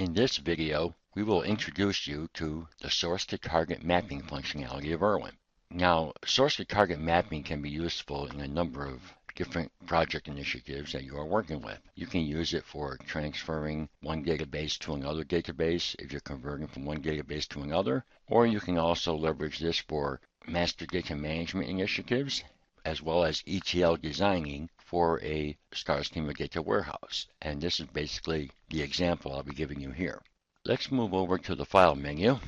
In this video, we will introduce you to the source-to-target mapping functionality of ERwin. Now, source-to-target mapping can be useful in a number of different project initiatives that you are working with. You can use it for transferring one database to another database if you're converting from one database to another, or you can also leverage this for master data management initiatives, as well as ETL designing for a star schema data warehouse. And this is basically the example I'll be giving you here. Let's move over to the File menu.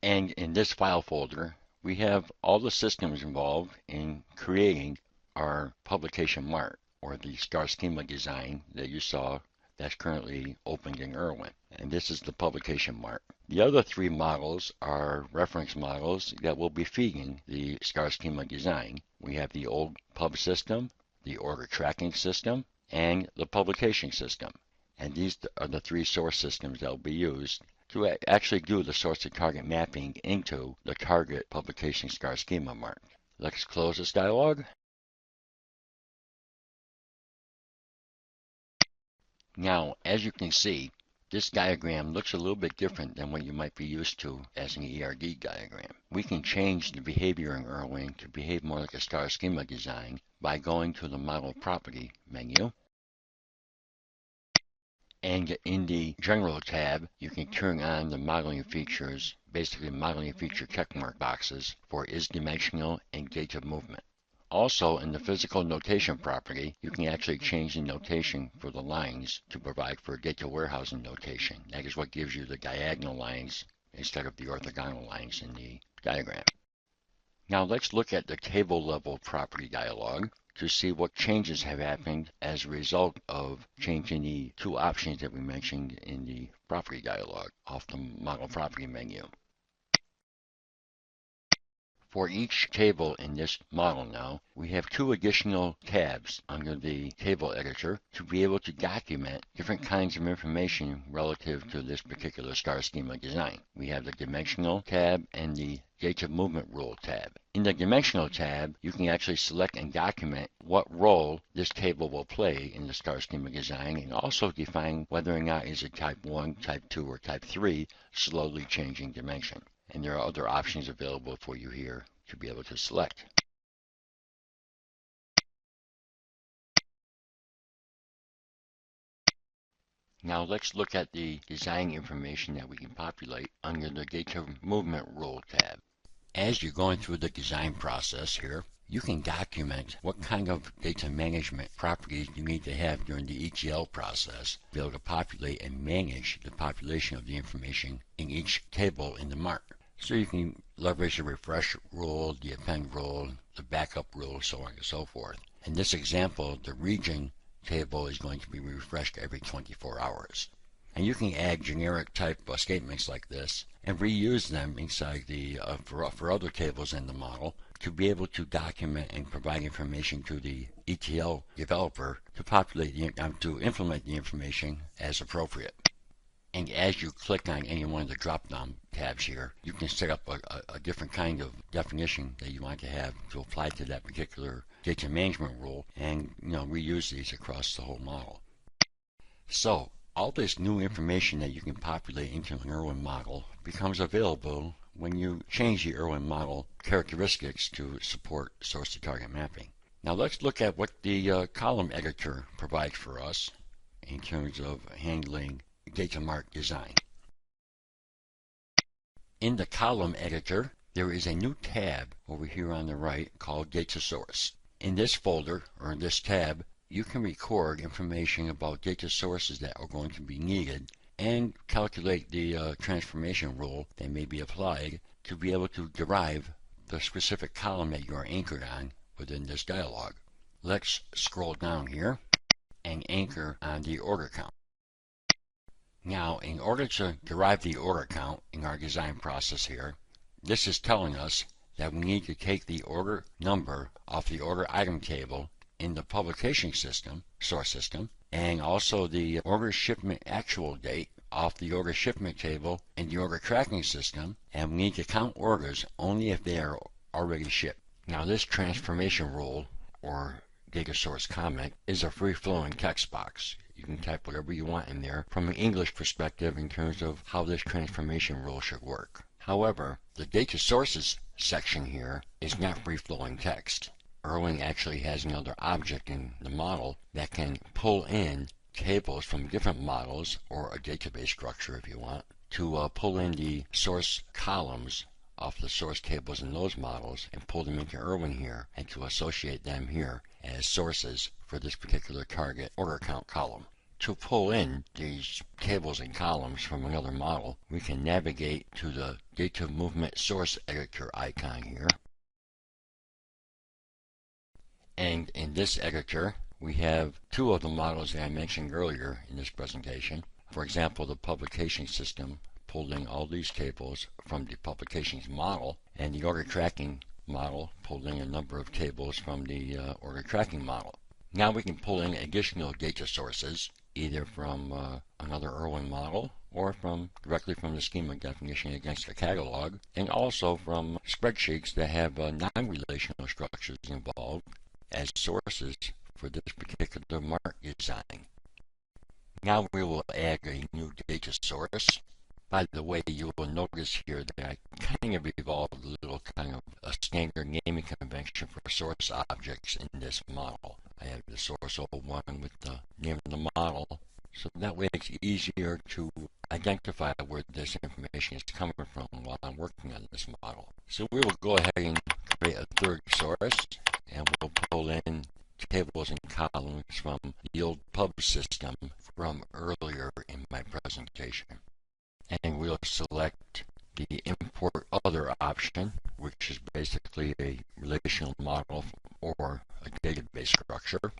And in this file folder, we have all the systems involved in creating our publication mart, or the star schema design that you saw that's currently opened in ERwin. And this is the publication mart. The other three models are reference models that will be feeding the star schema design. We have the old pub system, the order tracking system, and the publication system. And these are the three source systems that will be used to actually do the source-to-target mapping into the target publication star schema mart. Let's close this dialog. Now, as you can see, this diagram looks a little bit different than what you might be used to as an ERD diagram. We can change the behavior in ERwin to behave more like a star schema design by going to the Model Property menu. And in the General tab, you can turn on the modeling features, basically modeling feature checkmark boxes for is dimensional and data movement. Also, in the physical notation property, you can actually change the notation for the lines to provide for data warehousing notation. That is what gives you the diagonal lines instead of the orthogonal lines in the diagram. Now let's look at the table level property dialog to see what changes have happened as a result of changing the two options that we mentioned in the property dialog off the Model Property menu. For each table in this model now, we have two additional tabs under the table editor to be able to document different kinds of information relative to this particular star schema design. We have the dimensional tab and the data movement rule tab. In the dimensional tab, you can actually select and document what role this table will play in the star schema design, and also define whether or not is it type 1, type 2, or type 3 slowly changing dimension. And there are other options available for you here to be able to select. Now let's look at the design information that we can populate under the Data Movement Rule tab. As you're going through the design process here, you can document what kind of data management properties you need to have during the ETL process to be able to populate and manage the population of the information in each table in the mart. So you can leverage the refresh rule, the append rule, the backup rule, so on and so forth. In this example, the region table is going to be refreshed every 24 hours. And you can add generic type statements like this and reuse them inside the for other tables in the model to be able to document and provide information to the ETL developer to populate to implement the information as appropriate. And as you click on any one of the drop-down tabs here, you can set up a different kind of definition that you want to have to apply to that particular data management rule, and reuse these across the whole model. So all this new information that you can populate into an ERwin model becomes available when you change the ERwin model characteristics to support source-to-target mapping. Now let's look at what the column editor provides for us in terms of handling data mart design. In the column editor, there is a new tab over here on the right called Data Source. In this folder, or in this tab, you can record information about data sources that are going to be needed and calculate the transformation rule that may be applied to be able to derive the specific column that you are anchored on within this dialog. Let's scroll down here and anchor on the order count. Now, in order to derive the order count in our design process here, this is telling us that we need to take the order number off the order item table in the publication system, source system, and also the order shipment actual date off the order shipment table in the order tracking system, and we need to count orders only if they are already shipped. Now this transformation rule, or data source comment, is a free-flowing text box. You can type whatever you want in there from an English perspective in terms of how this transformation rule should work. However, the data sources section here is not free-flowing text. ERwin actually has another object in the model that can pull in tables from different models, or a database structure if you want, to pull in the source columns off the source tables in those models and pull them into ERwin here, and to associate them here as sources for this particular target order count column. To pull in these tables and columns from another model, we can navigate to the data movement source editor icon here. And in this editor, we have two of the models that I mentioned earlier in this presentation. For example, the publication system pulled in all these tables from the publications model, and the order tracking model pulled in a number of tables from the order tracking model. Now we can pull in additional data sources, either from another ERwin model or directly from the schema definition against the catalog, and also from spreadsheets that have non-relational structures involved as sources for this particular mark design. Now we will add a new data source. By the way, you will notice here that I kind of evolved a little kind of a standard naming convention for source objects in this model. I have the source 01 with the name of the model, so that way it's easier to identify where this information is coming from while I'm working on this model. So we will go ahead and create a third source, and we'll pull in tables and columns from the old pub system from earlier in my presentation. And we'll select the import other option, which is basically a relational model or a database structure.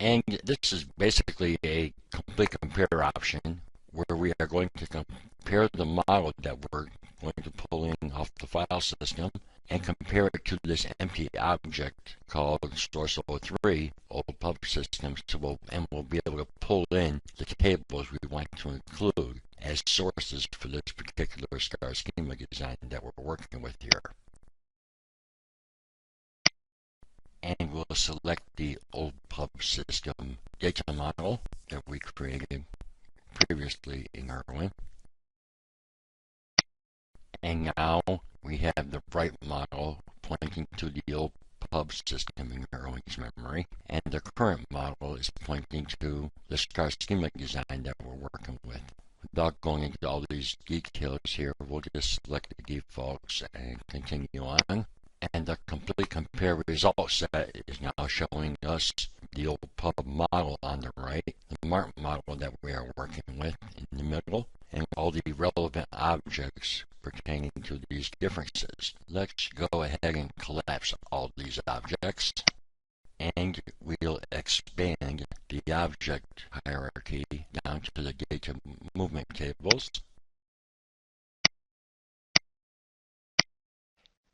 And this is basically a complete compare option where we are going to compare the model that we're going to pull in off the file system and compare it to this empty object called source 03, old pub system, and we'll be able to pull in the tables we want to include as sources for this particular star schema design that we're working with here. And we'll select the old pub system data model that we created previously in ERwin. And now we have the bright model pointing to the old pub system in ERwin's memory, and the current model is pointing to the star schema design that we're working with. Without going into all these details here, we'll just select the defaults and continue on. And the complete compare result set is now showing us the old pub model on the right, the mark model that we are working with in the middle, and all the relevant objects pertaining to these differences. Let's go ahead and collapse all these objects, and we'll expand the object hierarchy down to the data movement tables.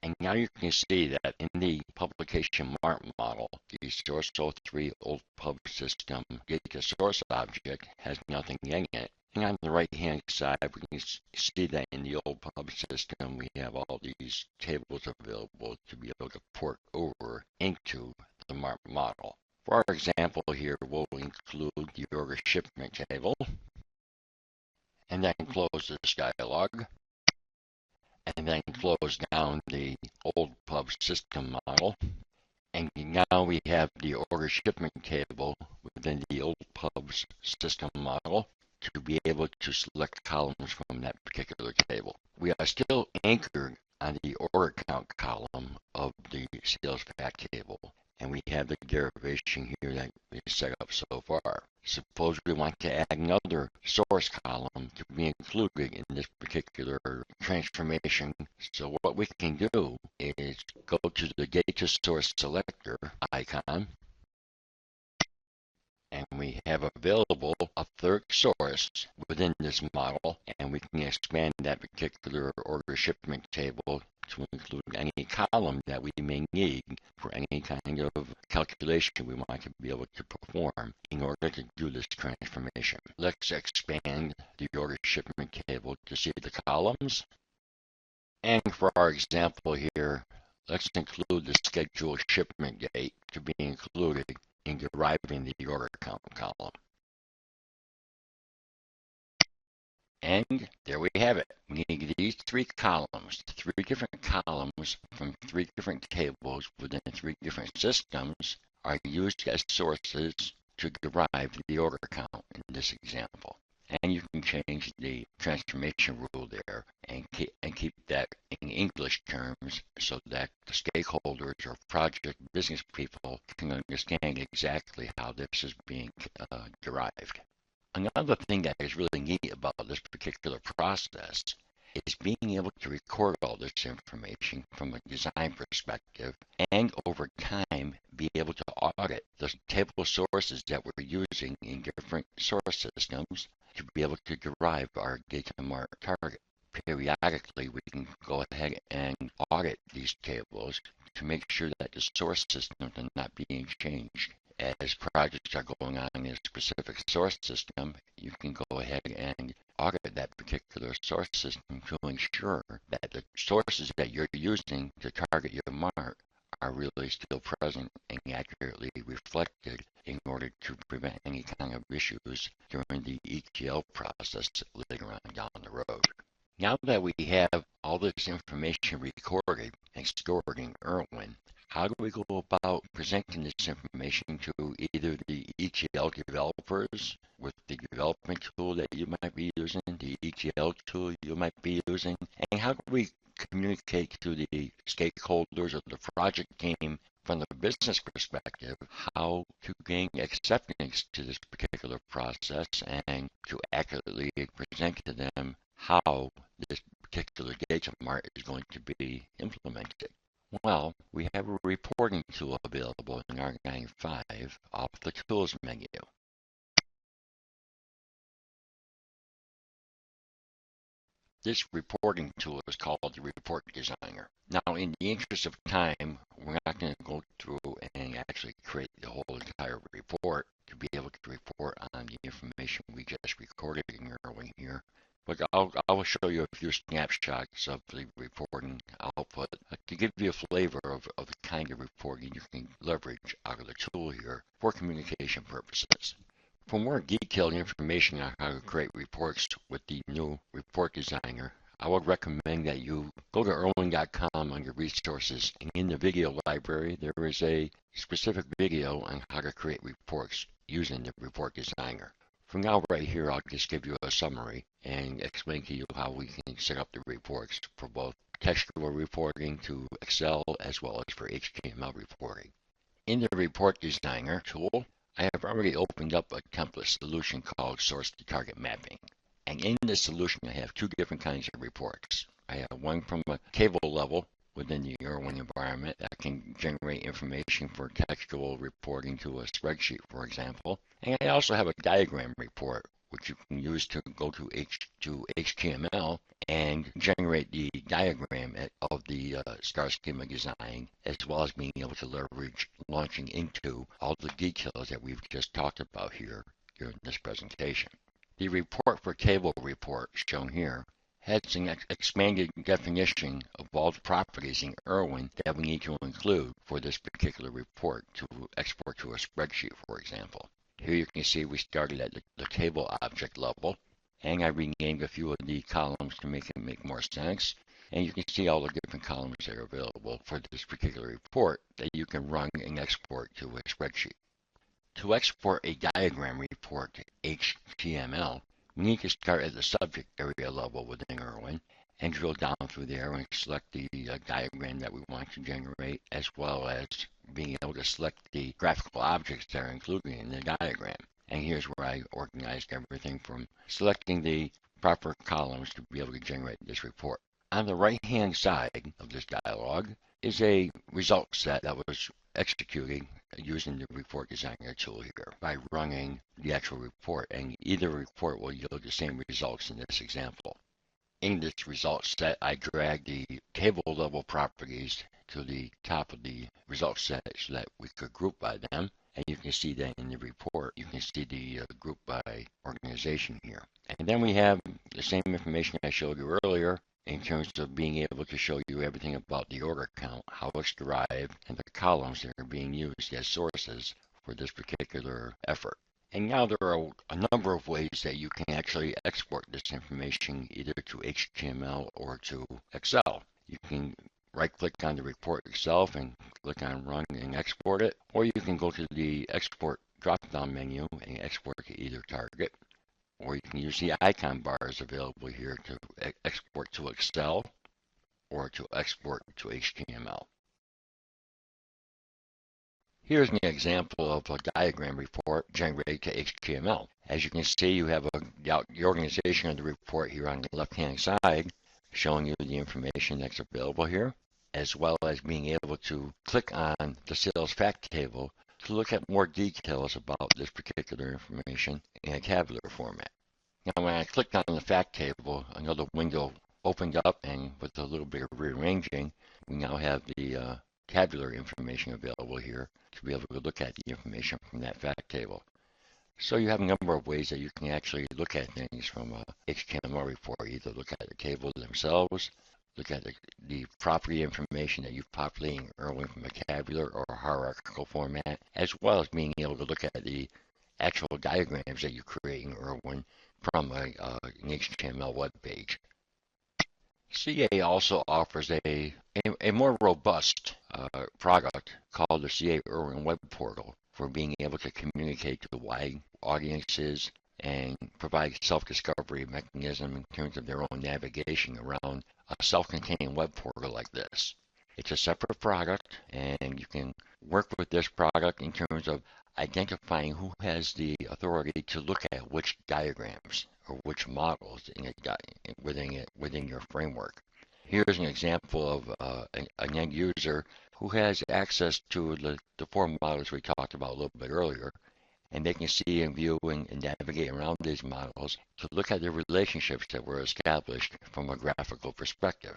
And now you can see that in the publication mark model, the source 03 old pub system data source object has nothing in it. And on the right hand side, we can see that in the old pub system, we have all these tables available to be able to port over into the mark model. For our example here, we'll include the order shipment table, and then close this dialog, and then close down the old pub system model. And now we have the order shipment table within the old pub's system model to be able to select columns from that particular table. We are still anchored on the order count column of the sales fact table, and we have the derivation here that is set up so far. Suppose we want to add another source column to be included in this particular transformation. So what we can do is go to the data source selector icon, and we have available a third source within this model, and we can expand that particular order shipment table to include any column that we may need for any kind of calculation we want to be able to perform in order to do this transformation. Let's expand the order shipment table to see the columns. And for our example here, let's include the scheduled shipment date to be included in deriving the order count column. And there we have it. We need these three columns. Three different columns from three different tables within three different systems are used as sources to derive the order count in this example. And you can change the transformation rule there and keep that in English terms so that the stakeholders or project business people can understand exactly how this is being derived. Another thing that is really neat about this particular process is being able to record all this information from a design perspective and over time be able to audit the table sources that we're using in different source systems to be able to derive our data mart target. Periodically, we can go ahead and audit these tables to make sure that the source systems are not being changed. As projects are going on in a specific source system, you can go ahead and audit that particular source system to ensure that the sources that you're using to target your mart are really still present and accurately reflected in order to prevent any kind of issues during the ETL process later on down the road. Now that we have all this information recorded and stored in ERwin, how do we go about presenting this information to either the ETL developers with the development tool that you might be using, the ETL tool you might be using, and how do we communicate to the stakeholders of the project team from the business perspective how to gain acceptance to this particular process and to accurately present to them how this particular data mart is going to be implemented. Well, we have a reporting tool available in Argine 5 off the Tools menu. This reporting tool is called the Report Designer. Now, in the interest of time, we're not going to go through and actually create the whole entire report to be able to report on the information we just recorded in ERwin here. But I'll show you a few snapshots of the reporting output to give you a flavor of the kind of reporting you can leverage out of the tool here for communication purposes. For more detailed information on how to create reports with the new Report Designer, I would recommend that you go to ERwin.com under Resources, and in the video library there is a specific video on how to create reports using the Report Designer. For now, right here, I'll just give you a summary and explain to you how we can set up the reports for both textual reporting to Excel as well as for HTML reporting. In the Report Designer tool, I have already opened up a template solution called Source to Target Mapping. And in this solution, I have two different kinds of reports. I have one from a table level within the ERwin environment that can generate information for textual reporting to a spreadsheet, for example. And I also have a diagram report, which you can use to go to HTML and generate the diagram of the star schema design, as well as being able to leverage launching into all the details that we've just talked about here during this presentation. The report for table report shown here has an expanded definition of all the properties in ERwin that we need to include for this particular report to export to a spreadsheet, for example. Here you can see we started at the table object level, and I renamed a few of the columns to make it make more sense. And you can see all the different columns that are available for this particular report that you can run and export to a spreadsheet. To export a diagram report to HTML, we need to start at the subject area level within ERwin and drill down through there and select the diagram that we want to generate, as well as being able to select the graphical objects that are included in the diagram. And here's where I organized everything from selecting the proper columns to be able to generate this report. On the right-hand side of this dialog is a result set that was executing using the Report Designer tool here by running the actual report, and either report will yield the same results in this example. In this result set, I dragged the table level properties to the top of the result set so that we could group by them. And you can see that in the report, you can see the group by organization here. And then we have the same information I showed you earlier in terms of being able to show you everything about the order count, how it's derived, and the columns that are being used as sources for this particular effort. And now there are a number of ways that you can actually export this information either to HTML or to Excel. You can right-click on the report itself and click on Run and export it, or you can go to the Export drop-down menu and export to either target, or you can use the icon bars available here to export to Excel or to export to HTML. Here's an example of a diagram report generated to HTML. As you can see, you have the organization of the report here on the left-hand side, showing you the information that's available here, as well as being able to click on the sales fact table to look at more details about this particular information in a tabular format. Now, when I clicked on the fact table, another window opened up, and with a little bit of rearranging, we now have the tabular information available here to be able to look at the information from that fact table. So you have a number of ways that you can actually look at things from a HTML report. Either look at the tables themselves, look at the property information that you've populated in ERwin from a tabular or a hierarchical format, as well as being able to look at the actual diagrams that you create in ERwin from an HTML web page. CA also offers a more robust product called the ERwin Web Portal for being able to communicate to wide audiences and provide self-discovery mechanism in terms of their own navigation around a self-contained web portal like this. It's a separate product, and you can work with this product in terms of identifying who has the authority to look at which diagrams or which models within your framework. Here's an example of an end user who has access to the four models we talked about a little bit earlier, and they can see and view and navigate around these models to look at the relationships that were established from a graphical perspective.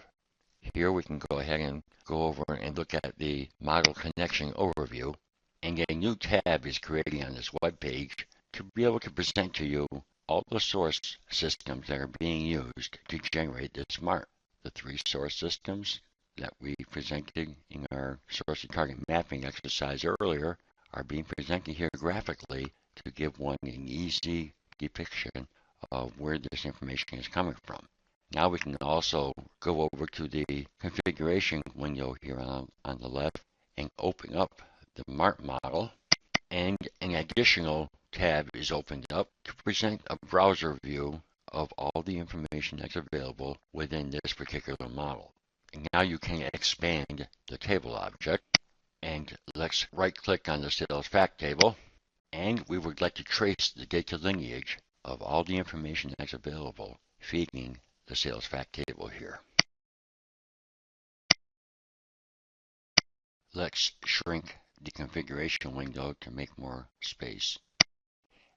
Here we can go ahead and go over and look at the model connection overview, and a new tab is created on this web page to be able to present to you all the source systems that are being used to generate this MART. The three source systems that we presented in our source to target mapping exercise earlier are being presented here graphically to give one an easy depiction of where this information is coming from. Now we can also go over to the configuration window here on the left and open up the MART model, and an additional tab is opened up to present a browser view of all the information that's available within this particular model. And now you can expand the table object, and let's right-click on the sales fact table, and we would like to trace the data lineage of all the information that's available feeding the sales fact table here. Let's shrink the configuration window to make more space.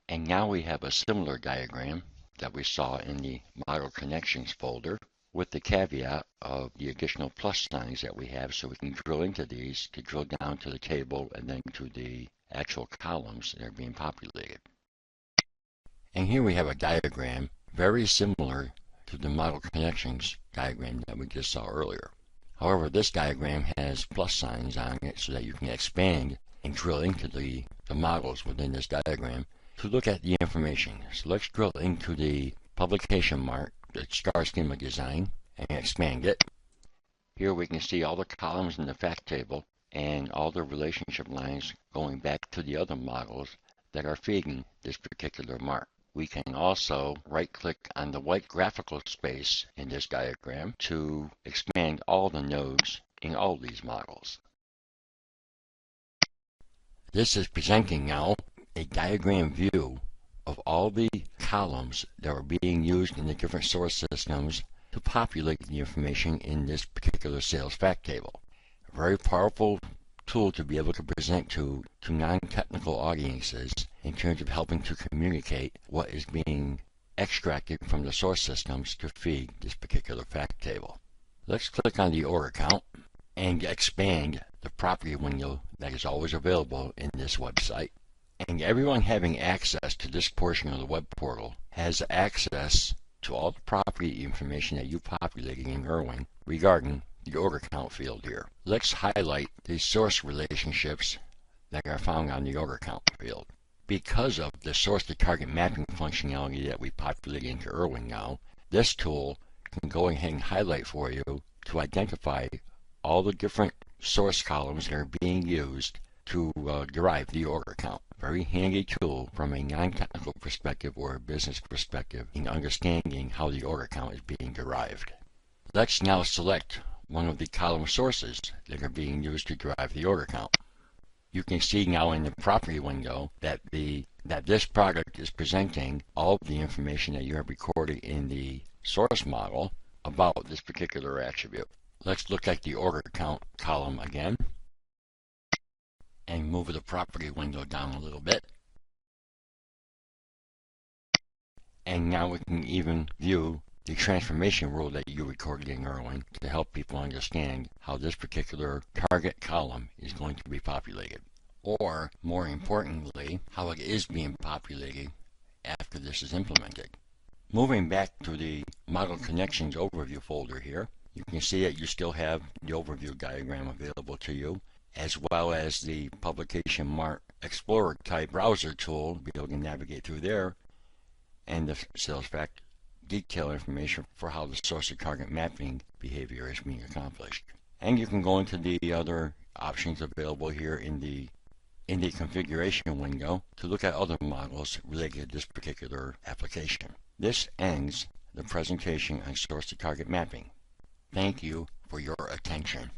And now we have a similar diagram that we saw in the model connections folder, with the caveat of the additional plus signs that we have, so we can drill into these to drill down to the table and then to the actual columns that are being populated. And here we have a diagram very similar to the model connections diagram that we just saw earlier. However, this diagram has plus signs on it so that you can expand and drill into the models within this diagram to look at the information. So let's drill into the publication MART, the star schema design, and expand it. Here we can see all the columns in the fact table and all the relationship lines going back to the other models that are feeding this particular MART. We can also right-click on the white graphical space in this diagram to expand all the nodes in all these models. This is presenting now a diagram view of all the columns that are being used in the different source systems to populate the information in this particular sales fact table. A very powerful tool to be able to present to non-technical audiences in terms of helping to communicate what is being extracted from the source systems to feed this particular fact table. Let's click on the org account and expand the property window that is always available in this website. And everyone having access to this portion of the web portal has access to all the property information that you populated in ERwin regarding the org account field here. Let's highlight the source relationships that are found on the org account field. Because of the source to target mapping functionality that we populated into ERwin now, this tool can go ahead and highlight for you to identify all the different source columns that are being used to derive the order count. Very handy tool from a non-technical perspective or a business perspective in understanding how the order count is being derived. Let's now select one of the column sources that are being used to derive the order count. You can see now in the property window that this product is presenting all of the information that you have recorded in the source model about this particular attribute. Let's look at the order count column again and move the property window down a little bit. And now we can even view the transformation rule that you recorded in ERwin to help people understand how this particular target column is going to be populated. Or, more importantly, how it is being populated after this is implemented. Moving back to the Model Connections Overview folder here, you can see that you still have the overview diagram available to you, as well as the Publication Mart Explorer type browser tool to be able to navigate through there, and the sales fact detail information for how the source to target mapping behavior is being accomplished. And you can go into the other options available here in the configuration window to look at other models related to this particular application. This ends the presentation on source to target mapping. Thank you for your attention.